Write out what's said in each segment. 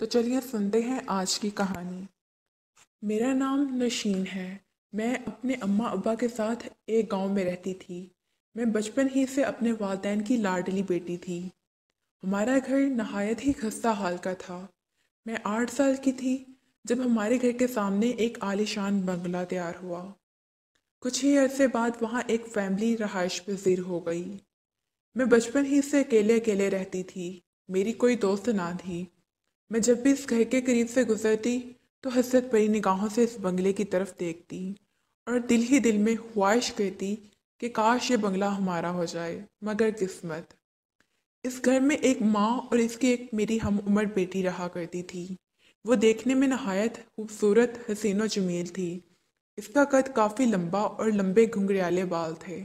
तो चलिए सुनते हैं आज की कहानी। मेरा नाम नशीन है। मैं अपने अम्मा अब्बा के साथ एक गांव में रहती थी। मैं बचपन ही से अपने वालिदैन की लाडली बेटी थी। हमारा घर नहायत ही खस्ता हाल का था। मैं 8 साल की थी जब हमारे घर के सामने एक आलीशान बंगला तैयार हुआ। कुछ ही अरसे बाद वहाँ एक फैमिली रहायश पजीर हो गई। मैं बचपन ही से अकेले अकेले रहती थी। मेरी कोई दोस्त ना थी। मैं जब भी इस घर के करीब से गुजरती तो हसरत भरी निगाहों से इस बंगले की तरफ देखती और दिल ही दिल में ख्वाहिश करती कि काश ये बंगला हमारा हो जाए। मगर किस्मत, इस घर में एक माँ और इसकी एक मेरी हम उम्र बेटी रहा करती थी। वो देखने में नहायत खूबसूरत हसीनो जमील थी। इसका कद काफ़ी लंबा और लंबे घुंघराले बाल थे।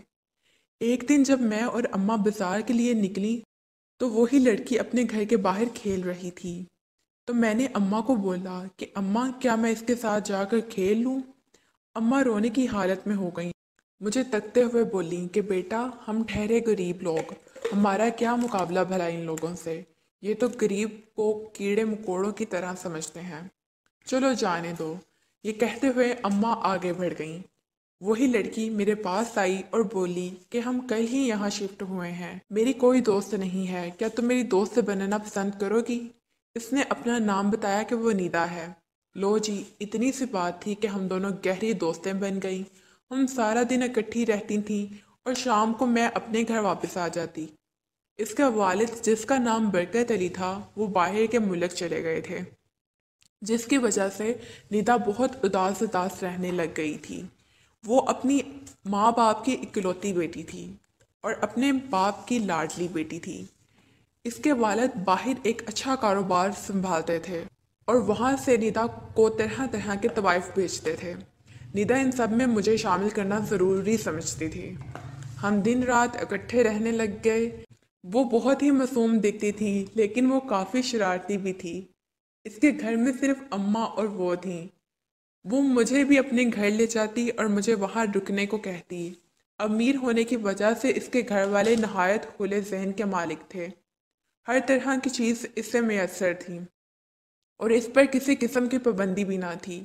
एक दिन जब मैं और अम्मा बाजार के लिए निकली तो वही लड़की अपने घर के बाहर खेल रही थी। तो मैंने अम्मा को बोला कि अम्मा, क्या मैं इसके साथ जाकर खेल लूं? अम्मा रोने की हालत में हो गई। मुझे तकते हुए बोली कि बेटा, हम ठहरे गरीब लोग, हमारा क्या मुकाबला भला इन लोगों से। ये तो गरीब को कीड़े मकोड़ों की तरह समझते हैं। चलो जाने दो। ये कहते हुए अम्मा आगे बढ़ गईं। वही लड़की मेरे पास आई और बोली कि हम कल ही यहाँ शिफ्ट हुए हैं, मेरी कोई दोस्त नहीं है, क्या तुम मेरी दोस्त बनना पसंद करोगी? इसने अपना नाम बताया कि वो नीदा है। लो जी, इतनी सी बात थी कि हम दोनों गहरी दोस्तें बन गईं। हम सारा दिन इकट्ठी रहती थीं और शाम को मैं अपने घर वापस आ जाती। इसका वालिद, जिसका नाम बरकत अली था, वो बाहर के मुल्क चले गए थे, जिसकी वजह से निदा बहुत उदास उदास रहने लग गई थी। वो अपनी माँ बाप की इकलौती बेटी थी और अपने बाप की लाडली बेटी थी। इसके वालिद बाहर एक अच्छा कारोबार संभालते थे और वहाँ से निदा को तरह तरह के तवाइफ भेजते थे। निदा इन सब में मुझे शामिल करना ज़रूरी समझती थी। हम दिन रात इकट्ठे रहने लग गए। वो बहुत ही मासूम दिखती थी, लेकिन वो काफ़ी शरारती भी थी। इसके घर में सिर्फ अम्मा और वो थीं। वो मुझे भी अपने घर ले जाती और मुझे वहाँ रुकने को कहती। अमीर होने की वजह से इसके घर वाले नहायत खुले जहन के मालिक थे। हर तरह की चीज़ इससे मैसर थी और इस पर किसी किस्म की पाबंदी भी ना थी।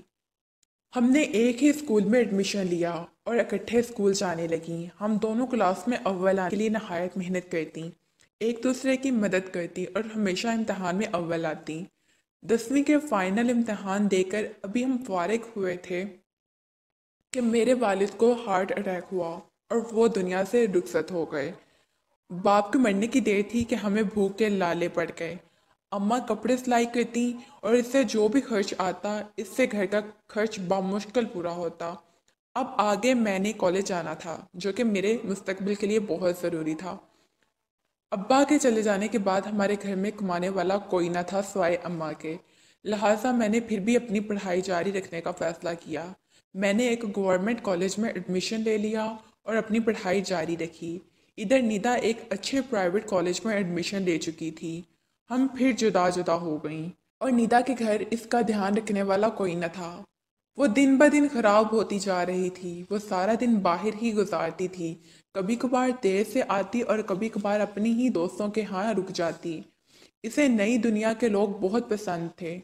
हमने एक ही स्कूल में एडमिशन लिया और इकट्ठे स्कूल जाने लगी। हम दोनों क्लास में अव्वल आने के लिए नहायत मेहनत करती, एक दूसरे की मदद करती और हमेशा इम्तहान में अव्वल आती। 10वीं के फाइनल इम्तहान देकर अभी हम फारिग हुए थे कि मेरे वालिद को हार्ट अटैक हुआ और वो दुनिया से रुखसत हो गए। बाप के मरने की देर थी कि हमें भूख के लाले पड़ गए। अम्मा कपड़े सिलाई करती और इससे जो भी खर्च आता, इससे घर का खर्च बामुश्किल पूरा होता। अब आगे मैंने कॉलेज जाना था, जो कि मेरे मुस्तकबिल के लिए बहुत ज़रूरी था। अब्बा के चले जाने के बाद हमारे घर में कमाने वाला कोई ना था सिवाय अम्मा के। लिहाजा मैंने फिर भी अपनी पढ़ाई जारी रखने का फ़ैसला किया। मैंने एक गवर्नमेंट कॉलेज में एडमिशन ले लिया और अपनी पढ़ाई जारी रखी। इधर निदा एक अच्छे प्राइवेट कॉलेज में एडमिशन ले चुकी थी। हम फिर जुदा जुदा हो गईं और निदा के घर इसका ध्यान रखने वाला कोई न था। वो दिन ब दिन खराब होती जा रही थी। वो सारा दिन बाहर ही गुजारती थी, कभी कभार देर से आती और कभी कभार अपनी ही दोस्तों के यहाँ रुक जाती। इसे नई दुनिया के लोग बहुत पसंद थे।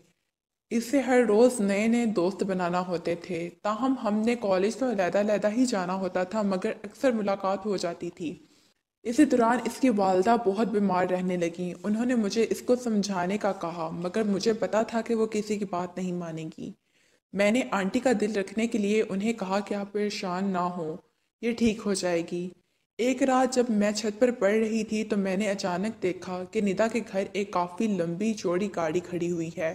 इससे हर रोज़ नए नए दोस्त बनाना होते थे। ताहम हमने कॉलेज तो अलहदा ही जाना होता था, मगर अक्सर मुलाकात हो जाती थी। इसी दौरान इसकी वालदा बहुत बीमार रहने लगी। उन्होंने मुझे इसको समझाने का कहा, मगर मुझे पता था कि वो किसी की बात नहीं मानेगी। मैंने आंटी का दिल रखने के लिए उन्हें कहा कि आप परेशान ना हो, ये ठीक हो जाएगी। एक रात जब मैं छत पर पढ़ रही थी तो मैंने अचानक देखा कि निदा के घर एक काफ़ी लंबी चौड़ी गाड़ी खड़ी हुई है।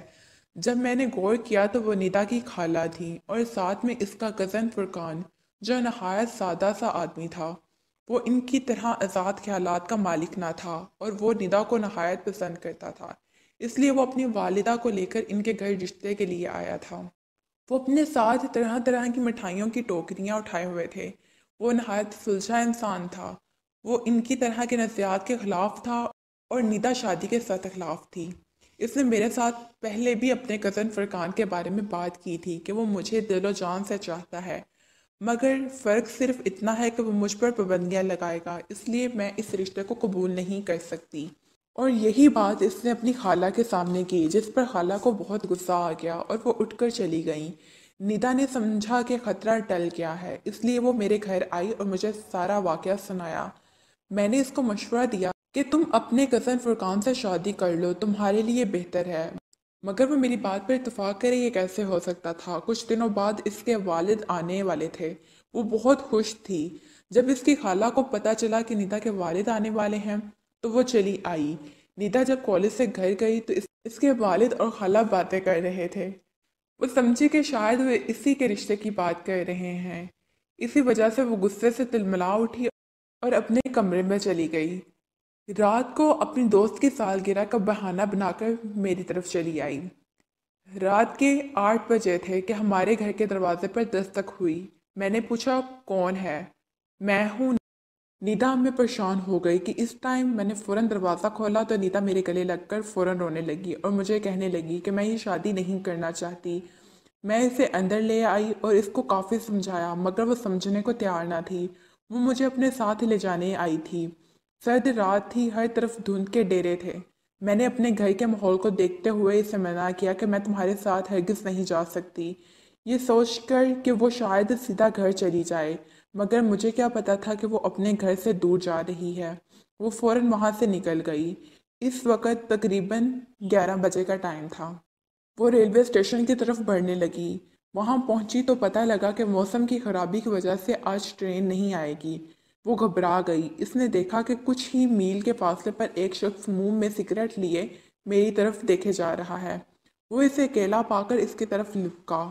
जब मैंने गौर किया तो वो निदा की खाला थी और साथ में इसका कज़न फुरकान, जो नहायत सादा सा आदमी था। वो इनकी तरह आज़ाद ख्यालात का मालिक ना था और वो निदा को नहायत पसंद करता था। इसलिए वो अपनी वालिदा को लेकर इनके घर रिश्ते के लिए आया था। वो अपने साथ तरह तरह की मिठाइयों की टोकरियाँ उठाए हुए थे। वो नहायत सुलझा इंसान था। वो इनकी तरह के नज़रियात के ख़िलाफ़ था और निदा शादी के सख्त खिलाफ थी। इसने मेरे साथ पहले भी अपने कज़न फरकान के बारे में बात की थी कि वो मुझे दिलो जान से चाहता है, मगर फ़र्क सिर्फ इतना है कि वो मुझ पर पाबंदियाँ लगाएगा, इसलिए मैं इस रिश्ते को कबूल नहीं कर सकती। اور یہی بات اس نے اپنی خالہ کے سامنے کی، جس پر خالہ کو بہت غصہ آ گیا اور وہ اٹھ کر چلی گئیں۔ ندا نے سمجھا کہ خطرہ ٹل گیا ہے، اس لیے وہ میرے گھر آئی اور مجھے سارا واقعہ سنایا۔ میں نے اس کو مشورہ دیا کہ تم اپنے کزن فرقان سے شادی کر لو، تمہارے لیے بہتر ہے، مگر وہ میری بات پر اتفاق کرے یہ کیسے ہو سکتا تھا۔ کچھ دنوں بعد اس کے والد آنے والے تھے، وہ بہت خوش تھی۔ جب اس کی خالہ کو پتہ چلا کہ ندا کے والد آنے والے ہیں تو وہ چلی آئی۔ ندا جب کالج سے گھر گئی تو اس کے والد اور خالہ باتیں کر رہے تھے۔ وہ سمجھی کہ شاید وہ اسی کے رشتے کی بات کر رہے ہیں، اسی وجہ سے وہ غصے سے تلملا اٹھی اور اپنے کمرے میں چلی گئی۔ رات کو اپنی دوست کی سالگرہ کا بہانہ بنا کر میری طرف چلی آئی۔ رات کے 8 بجے تھے کہ ہمارے گھر کے دروازے پر دستک ہوئی۔ میں نے پوچھا کون ہے؟ میں ہوں۔ نیدا میں پریشان ہو گئی کہ اس ٹائم میں نے فوراً دروازہ کھولا تو نیدا میرے گلے لگ کر فوراً رونے لگی اور مجھے کہنے لگی کہ میں یہ شادی نہیں کرنا چاہتی۔ میں اسے اندر لے آئی اور اس کو کافی سمجھایا، مگر وہ سمجھنے کو تیار نہ تھی۔ وہ مجھے اپنے ساتھ لے جانے آئی تھی۔ سرد رات تھی، ہر طرف دھند کے ڈیرے تھے۔ میں نے اپنے گھر کے ماحول کو دیکھتے ہوئے اسے منع کیا کہ میں تمہارے ساتھ ہرگز نہیں جا سکتی، یہ سوچ کر کہ وہ شاید سیدھا گھر چلی جائے، مگر مجھے کیا پتا تھا کہ وہ اپنے گھر سے دور جا رہی ہے۔ وہ فوراً وہاں سے نکل گئی۔ اس وقت تقریباً 11 بجے کا ٹائم تھا۔ وہ ریلوے اسٹیشن کی طرف بڑھنے لگی۔ وہاں پہنچی تو پتہ لگا کہ موسم کی خرابی کی وجہ سے آج ٹرین نہیں آئے گی۔ وہ گھبرا گئی۔ اس نے دیکھا کہ کچھ ہی میل کے فاصلے پر ایک شخص منہ میں سگریٹ لیے میری طرف دیکھے جا رہا ہے۔ وہ اسے اکیلا پا کر اس کی طرف لپکا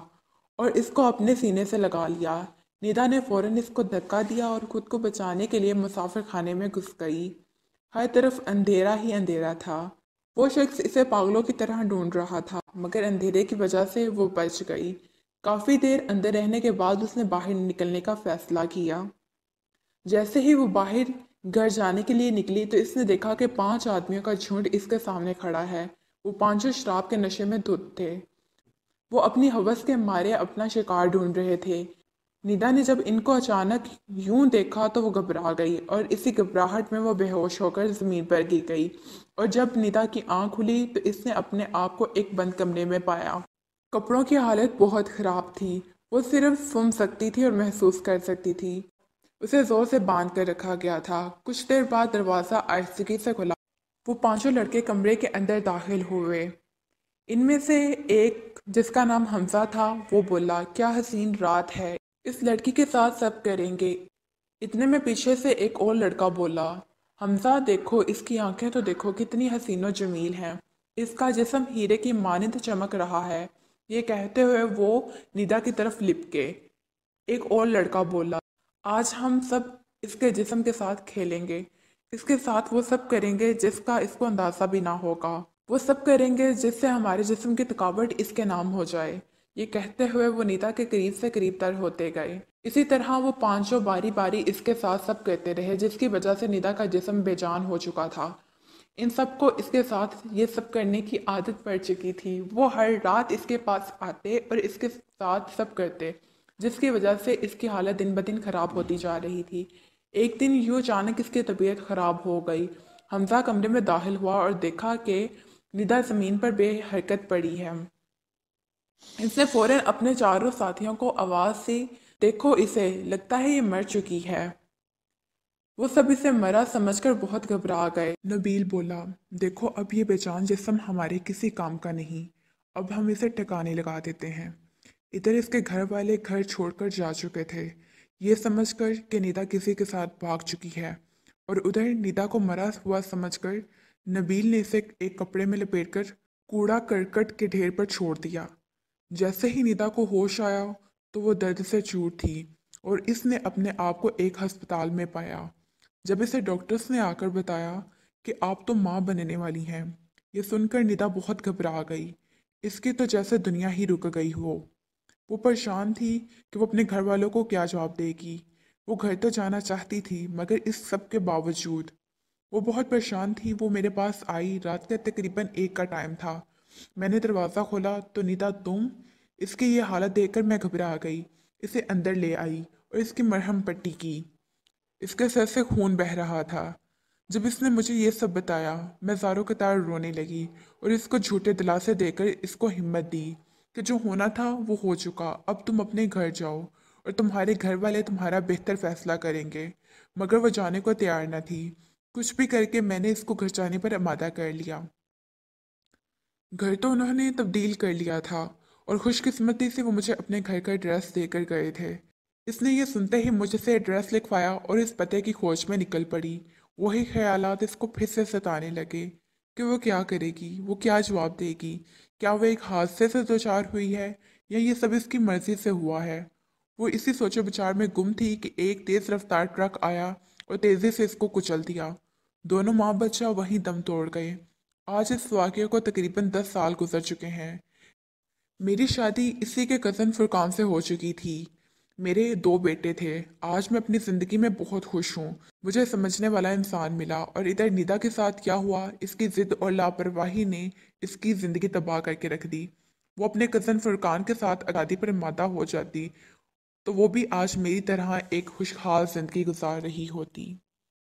اور اس کو اپنے سینے سے لگا لیا۔ ندا نے فوراً اس کو دھکا دیا اور خود کو بچانے کے لیے مسافر خانے میں گھس گئی۔ ہر طرف اندھیرا ہی اندھیرا تھا۔ وہ شخص اسے پاگلوں کی طرح ڈھونڈ رہا تھا، مگر اندھیرے کی وجہ سے وہ بچ گئی۔ کافی دیر اندر رہنے کے بعد اس نے باہر نکلنے کا فیصلہ کیا۔ جیسے ہی وہ باہر گھر جانے کے لیے نکلی تو اس نے دیکھا کہ 5 آدمیوں کا جھنڈ اس کے سامنے کھڑا ہے۔ وہ پانچوں شراب کے نشے میں دھت تھے۔ وہ اپنی ہوس کے مارے اپنا شکار ڈھونڈ رہے تھے۔ ندا نے جب ان کو اچانک یوں دیکھا تو وہ گھبرا گئی اور اسی گھبراہٹ میں وہ بے ہوش ہو کر زمین پر گر گئی، اور جب ندا کی آنکھ کھلی تو اس نے اپنے آپ کو ایک بند کمرے میں پایا۔ کپڑوں کی حالت بہت خراب تھی۔ وہ صرف سن سکتی تھی اور محسوس کر سکتی تھی۔ اسے زور سے باندھ کر رکھا گیا تھا۔ کچھ دیر بعد دروازہ آہستگی سے کھلا۔ وہ پانچوں لڑکے کمرے کے اندر داخل ہوئے۔ ان میں سے ایک، جس کا نام حمزہ تھا، وہ بولا، کیا حسین رات ہے، اس لڑکی کے ساتھ سب کریں گے۔ اتنے میں پیچھے سے ایک اور لڑکا بولا، حمزہ دیکھو اس کی آنکھیں تو دیکھو کتنی حسین و جمیل ہیں، اس کا جسم ہیرے کی مانند چمک رہا ہے۔ یہ کہتے ہوئے وہ ندا کی طرف لپکے۔ ایک اور لڑکا بولا، آج ہم سب اس کے جسم کے ساتھ کھیلیں گے، اس کے ساتھ وہ سب کریں گے جس کا اس کو اندازہ بھی نہ ہوگا، وہ سب کریں گے جس سے ہمارے جسم کی تھکاوٹ اس کے نام ہو جائے۔ یہ کہتے ہوئے وہ نیتا کے قریب سے قریب تر ہوتے گئے۔ اسی طرح وہ پانچوں باری باری اس کے ساتھ سب کرتے رہے، جس کی وجہ سے نیتا کا جسم بے جان ہو چکا تھا۔ ان سب کو اس کے ساتھ یہ سب کرنے کی عادت پڑ چکی تھی۔ وہ ہر رات اس کے پاس آتے اور اس کے ساتھ سب کرتے، جس کی وجہ سے اس کی حالت دن بدن خراب ہوتی جا رہی تھی۔ ایک دن یوں اچانک اس کی طبیعت خراب ہو گئی۔ حمزہ کمرے میں داخل ہوا اور دیکھا کہ ندا زمین پر بے حرکت پڑی ہے۔ اس نے فوراً اپنے چاروں ساتھیوں کو آواز دی، دیکھو اسے، لگتا ہے یہ مر چکی ہے۔ وہ سب اسے مرا سمجھ کر بہت گھبرا گئے۔ نبیل بولا، دیکھو اب یہ بے جان جسم ہمارے کسی کام کا نہیں، اب ہم اسے ٹھکانے لگا دیتے ہیں۔ ادھر اس کے گھر والے گھر چھوڑ کر جا چکے تھے، یہ سمجھ کر کہ نیدا کسی کے ساتھ بھاگ چکی ہے، اور ادھر نیدا کو مرا ہوا سمجھ کر نبیل نے اسے ایک کپڑے میں لپیٹ کر کوڑا کرکٹ کے ڈھیر پر چھوڑ دیا۔ جیسے ہی نیدا کو ہوش آیا تو وہ درد سے چور تھی اور اس نے اپنے آپ کو ایک ہسپتال میں پایا۔ جب اسے ڈاکٹرز نے آ کر بتایا کہ آپ تو ماں بننے والی ہیں، یہ سن کر نیدا بہت گھبرا گئی۔ اس کی تو جیسے دنیا ہی رک گئی ہو۔ وہ پریشان تھی کہ وہ اپنے گھر والوں کو کیا جواب دے گی۔ وہ گھر تو جانا چاہتی تھی، مگر اس سب کے باوجود وہ بہت پریشان تھی۔ وہ میرے پاس آئی، رات کا تقریباً 1 کا ٹائم تھا۔ میں نے دروازہ کھولا تو نیدا تم، اس کی یہ حالت دیکھ کر میں گھبرا گئی۔ اسے اندر لے آئی اور اس کی مرہم پٹی کی۔ اس کے سر سے خون بہہ رہا تھا۔ जब इसने मुझे ये सब बताया, मैं ज़ारों के तार रोने लगी और इसको झूठे दिलासे देकर इसको हिम्मत दी कि जो होना था वो हो चुका, अब तुम अपने घर जाओ और तुम्हारे घर वाले तुम्हारा बेहतर फैसला करेंगे। मगर वो जाने को तैयार न थी। कुछ भी करके मैंने इसको घर जाने पर आमादा कर लिया। घर तो उन्होंने तब्दील कर लिया था और खुशकिस्मती से वो मुझे अपने घर का एड्रेस देकर गए थे। इसने ये सुनते ही मुझसे एड्रेस लिखवाया और इस पते की खोज में निकल पड़ी। वही ख्यालात इसको फिर से सताने लगे कि वो क्या करेगी, वो क्या जवाब देगी, क्या वो एक हादसे से दो चार हुई है या ये सब इसकी मर्जी से हुआ है। वो इसी सोचो विचार में गुम थी कि एक तेज रफ्तार ट्रक आया और तेजी से इसको कुचल दिया। दोनों माँ बच्चा वहीं दम तोड़ गए। आज इस वाक़ये को तकरीबन 10 साल गुजर चुके हैं। मेरी शादी इसी के कज़न फुरकान से हो चुकी थी। मेरे 2 बेटे थे। आज मैं अपनी ज़िंदगी में बहुत खुश हूँ। मुझे समझने वाला इंसान मिला और इधर निदा के साथ क्या हुआ, इसकी ज़िद और लापरवाही ने इसकी ज़िंदगी तबाह करके रख दी। वो अपने कज़न फुरकान के साथ आज़ादी पर मादा हो जाती तो वो भी आज मेरी तरह एक खुशहाल ज़िंदगी गुजार रही होती।